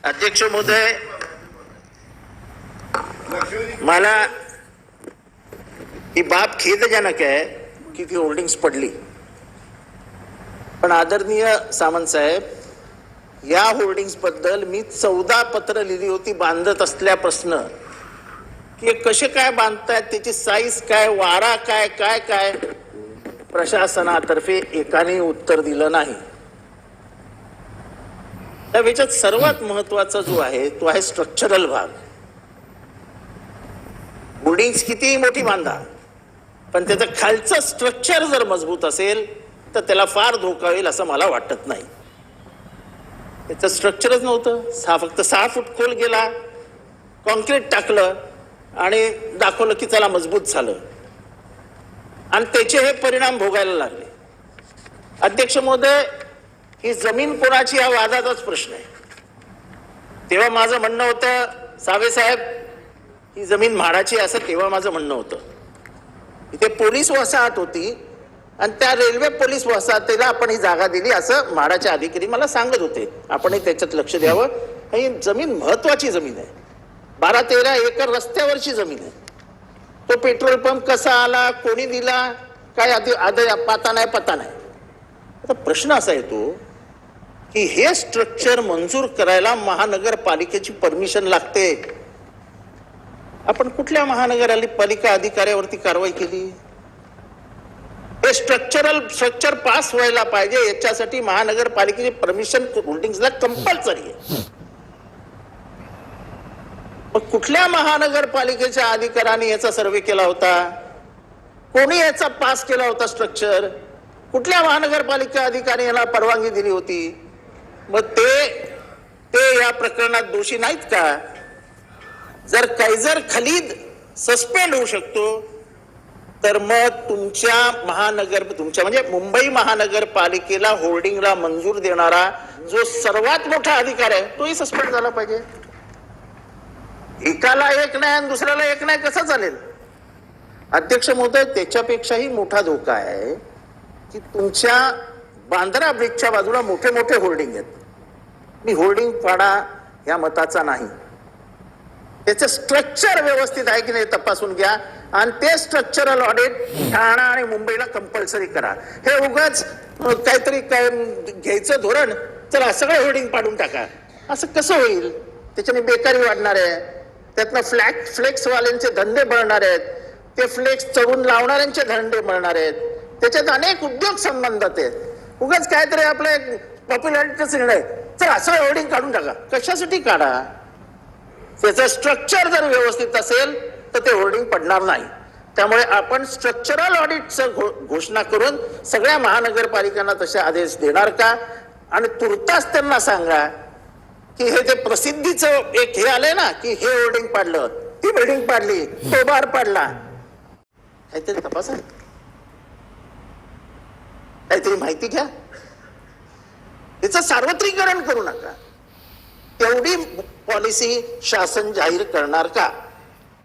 अध्यक्ष महोदय, मला ही बाब खेदजनक आहे की ती होल्डिंग्स पडली, पण आदरणीय सामंत साहेब, या होल्डिंग्स बद्दल मी 14 पत्र लिहिली होती बांधत असल्यापासून की कसे काय बांधतायत, त्याची साईज काय, वारा काय, काय काय प्रशासनातर्फे एकाने उत्तर दिलं नाही. त्याच्यात सर्वात महत्वाचा जो आहे तो आहे स्ट्रक्चरल भाग. होल्डिंग्स कितीही मोठी बांधा, पण त्याचं खालचं स्ट्रक्चर जर मजबूत असेल तर त्याला फार धोका होईल असं मला वाटत नाही. त्याचं स्ट्रक्चरच नव्हतं. फक्त 6 फूट खोल गेला, कॉन्क्रीट टाकलं आणि दाखवलं की चला मजबूत झालं, आणि त्याचे हे परिणाम भोगायला लागले. अध्यक्ष महोदय, ही जमीन कोणाची या वादाचाच प्रश्न आहे. तेव्हा माझं म्हणणं होतं, सावे साहेब ही जमीन म्हाडाची असं तेव्हा माझं म्हणणं होतं. इथे पोलीस वसाहत होती आणि त्या रेल्वे पोलीस वसाहतीला आपण ही जागा दिली असं म्हाडाचे अधिकारी मला सांगत होते. आपणही त्याच्यात लक्ष द्यावं. ही जमीन महत्वाची जमीन आहे. 12-13 एकर रस्त्यावरची जमीन आहे. तो पेट्रोल पंप कसा आला, कोणी दिला, काय आधी पता नाही. आता प्रश्न असा येतो की हे स्ट्रक्चर मंजूर करायला महानगरपालिकेची परमिशन लागते. आपण कुठल्या महानगरपालिका अधिकाऱ्यावरती कारवाई केली? हे स्ट्रक्चर पास व्हायला पाहिजे, याच्यासाठी महानगरपालिकेची परमिशन होल्डिंग्सला कंपल्सरी आहे. मग कुठल्या महानगरपालिकेच्या अधिकाऱ्याने याचा सर्वे केला होता? कोणी याचा पास केला होता स्ट्रक्चर? कुठल्या महानगरपालिका अधिकारी याला परवानगी दिली होती? मग ते या प्रकरणात दोषी नाहीत का? जर कैजर खलीद सस्पेंड होऊ शकतो, तर मग तुमच्या म्हणजे मुंबई महानगरपालिकेला होल्डिंगला मंजूर देणारा जो सर्वात मोठा अधिकारी आहे तोही सस्पेंड झाला पाहिजे. एकाला एक नाही आणि दुसऱ्याला एक नाही कसं चालेल? अध्यक्ष महोदय, त्याच्यापेक्षाही मोठा धोका आहे की तुमच्या बांद्रा ब्रिजच्या बाजूला मोठे मोठे होल्डिंग आहेत. मी होल्डिंग पाडा या मताचा नाही. त्याचं स्ट्रक्चर व्यवस्थित आहे की नाही तपासून घ्या आणि ते स्ट्रक्चरल ऑडिट ठाणा आणि मुंबईला कंपल्सरी करा. हे उगाच काहीतरी काय घ्यायचं धोरण, चला सगळे होल्डिंग पाडून टाका, असं कसं होईल? त्याच्याने बेकारी वाढणार आहे. त्यातनं फ्लेक्सवाल्यांचे धंदे बळणार आहेत, ते फ्लेक्स चढून लावणाऱ्यांचे धंदे बळणार आहेत. त्याच्यात अनेक उद्योग संबंधात आहेत. उगाच काहीतरी आपलं एक पॉप्युलॅरिटीचा निर्णय, चला सगळं होल्डिंग काढून टाका. कशासाठी काढा? त्याचं स्ट्रक्चर जर व्यवस्थित असेल तर ते होल्डिंग पडणार नाही. त्यामुळे आपण स्ट्रक्चरल ऑडिटचं घोषणा करून सगळ्या महानगरपालिकांना तसे आदेश देणार का? आणि तुर्तास त्यांना सांगा की हे जे प्रसिद्धीचं एक हे आलंय ना की हे होल्डिंग पाडलं, ती बिल्डिंग पाडली, तो बार पाडला, काहीतरी तपासा, काहीतरी माहिती घ्या. याचं सार्वत्रिकरण करू नका. तेवढी पॉलिसी शासन जाहीर करणार का?